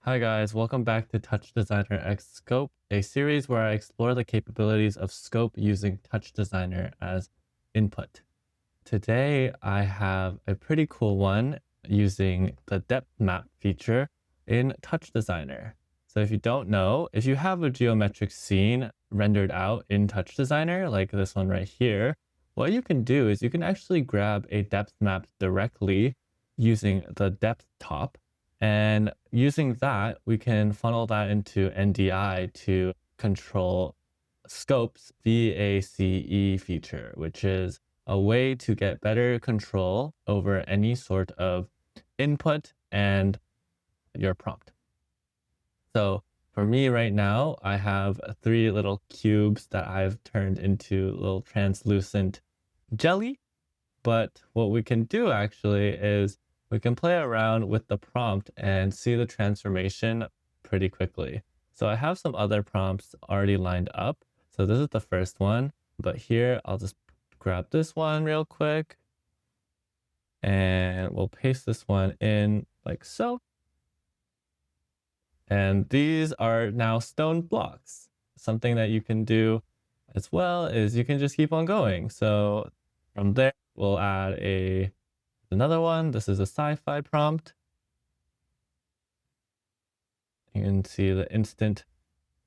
Hi guys, welcome back to TouchDesigner X Scope, a series where I explore the capabilities of Scope using TouchDesigner as input. Today I have a pretty cool one using the depth map feature in TouchDesigner. So if you don't know, if you have a geometric scene rendered out in TouchDesigner, like this one right here, what you can do is you can actually grab a depth map directly using the depth top. And using that, we can funnel that into NDI to control Scope's VACE feature, which is a way to get better control over any sort of input and your prompt. So for me right now, I have three little cubes that I've turned into little translucent jelly. But what we can do actually is we can play around with the prompt and see the transformation pretty quickly. So I have some other prompts already lined up. So this is the first one, but here I'll just grab this one real quick and we'll paste this one in like so. And these are now stone blocks. Something that you can do as well is you can just keep on going. So from there, we'll add another one. This is a sci-fi prompt. You can see the instant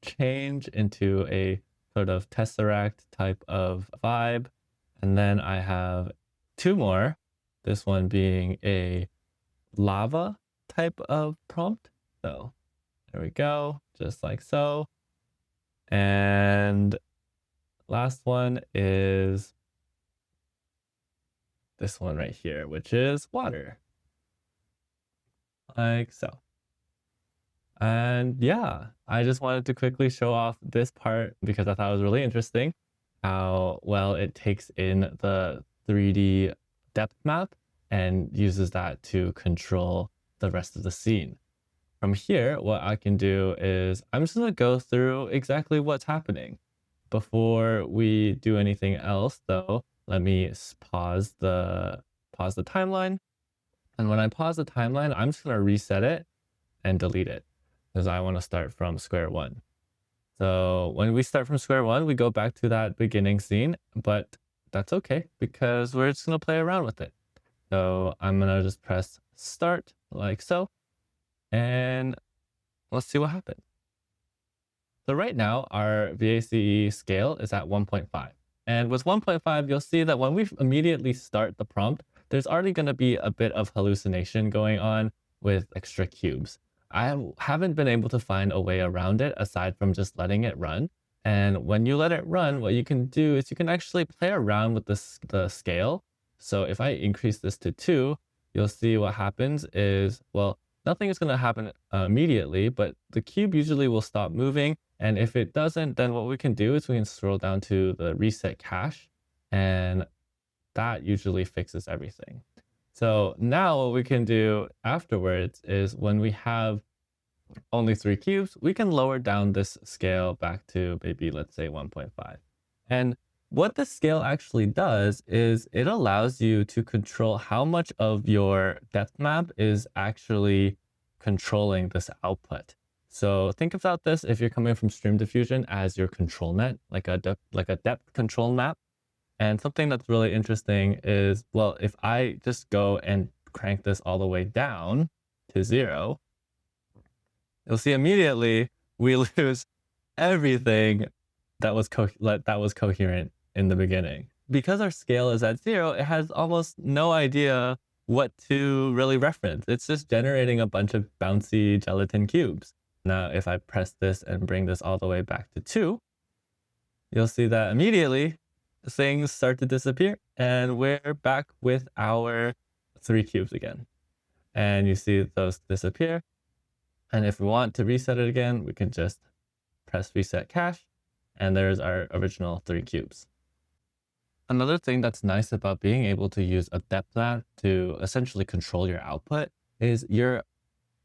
change into a sort of tesseract type of vibe. And then I have two more, this one being a lava type of prompt. So there we go, just like so. And last one is this one right here, which is water. Like so. And yeah, I just wanted to quickly show off this part because I thought it was really interesting how well it takes in the 3D depth map and uses that to control the rest of the scene. From here, what I can do is I'm just going to go through exactly what's happening. Before we do anything else, though, let me pause the timeline. And when I pause the timeline, I'm just going to reset it and delete it because I want to start from square one. So when we start from square one, we go back to that beginning scene, but that's okay because we're just going to play around with it. So I'm going to just press start like so, and let's see what happens. So right now our VACE scale is at 1.5. And with 1.5, you'll see that when we immediately start the prompt, there's already going to be a bit of hallucination going on with extra cubes. I haven't been able to find a way around it aside from just letting it run. And when you let it run, what you can do is you can actually play around with the scale. So if I increase this to 2, you'll see what happens is, well, nothing is going to happen immediately, but the cube usually will stop moving. And if it doesn't, then what we can do is we can scroll down to the reset cache, and that usually fixes everything. So now what we can do afterwards is when we have only 3 cubes, we can lower down this scale back to maybe, let's say 1.5. And what this scale actually does is it allows you to control how much of your depth map is actually controlling this output. So think about this if you're coming from Stream Diffusion as your control net, like a depth control map. And something that's really interesting is, well, if I just go and crank this all the way down to 0, you'll see immediately we lose everything that was coherent in the beginning. Because our scale is at 0, it has almost no idea what to really reference. It's just generating a bunch of bouncy gelatin cubes. Now, if I press this and bring this all the way back to 2, you'll see that immediately things start to disappear and we're back with our 3 cubes again. And you see those disappear. And if we want to reset it again, we can just press reset cache, and there's our original 3 cubes. Another thing that's nice about being able to use a depth map to essentially control your output is you're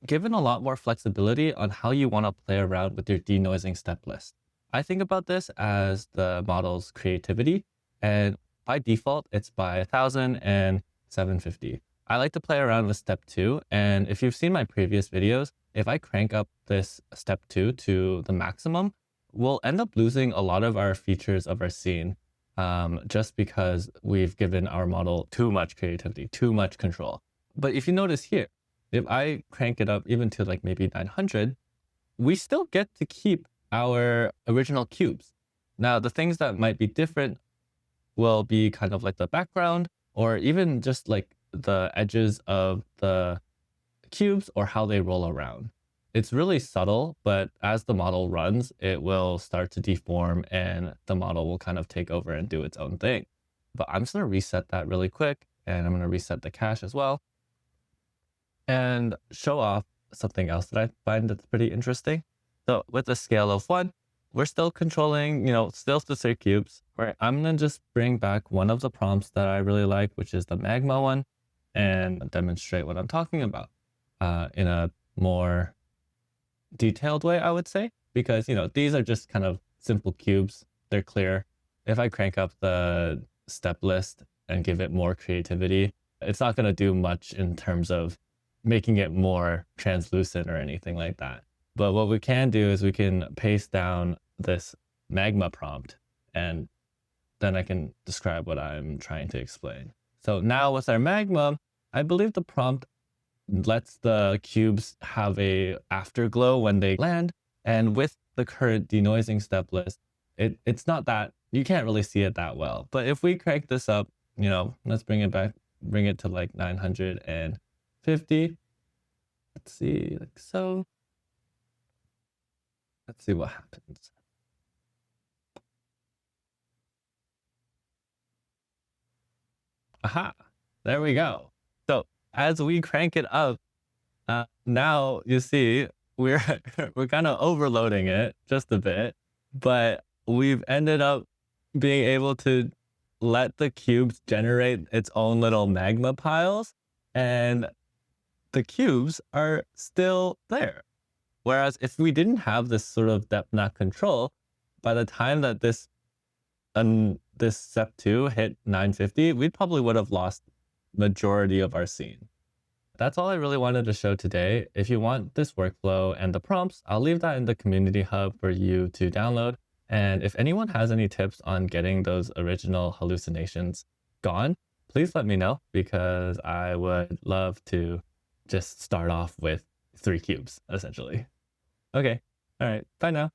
given a lot more flexibility on how you want to play around with your denoising step list. I think about this as the model's creativity, and by default, it's by 1000 and 750. I like to play around with step 2, and if you've seen my previous videos, if I crank up this step 2 to the maximum, we'll end up losing a lot of our features of our scene, just because we've given our model too much creativity, too much control. But if you notice here, if I crank it up even to like maybe 900, we still get to keep our original cubes. Now, the things that might be different will be kind of like the background or even just like the edges of the cubes or how they roll around. It's really subtle, but as the model runs, it will start to deform and the model will kind of take over and do its own thing. But I'm just going to reset that really quick, and I'm going to reset the cache as well and show off something else that I find that's pretty interesting. So with a scale of 1, we're still controlling, still the 3 cubes. Right? I'm going to just bring back one of the prompts that I really like, which is the Magma one, and demonstrate what I'm talking about in a more detailed way, I would say, because, these are just kind of simple cubes. They're clear. If I crank up the step list and give it more creativity, it's not going to do much in terms of making it more translucent or anything like that. But what we can do is we can paste down this Magma prompt, and then I can describe what I'm trying to explain. So now with our Magma, I believe the prompt lets the cubes have a afterglow when they land. And with the current denoising step list, it's not that, you can't really see it that well. But if we crank this up, let's bring it to like 950. Let's see, like so. Let's see what happens. Aha, there we go. So as we crank it up, now you see we're we're kind of overloading it just a bit, but we've ended up being able to let the cubes generate its own little magma piles, and the cubes are still there. Whereas if we didn't have this sort of depth not control, by the time that this step 2 hit 950, we probably would have lost majority of our scene. That's all I really wanted to show today. If you want this workflow and the prompts, I'll leave that in the community hub for you to download. And if anyone has any tips on getting those original hallucinations gone, please let me know, because I would love to just start off with 3 cubes, essentially. Okay. All right. Bye now.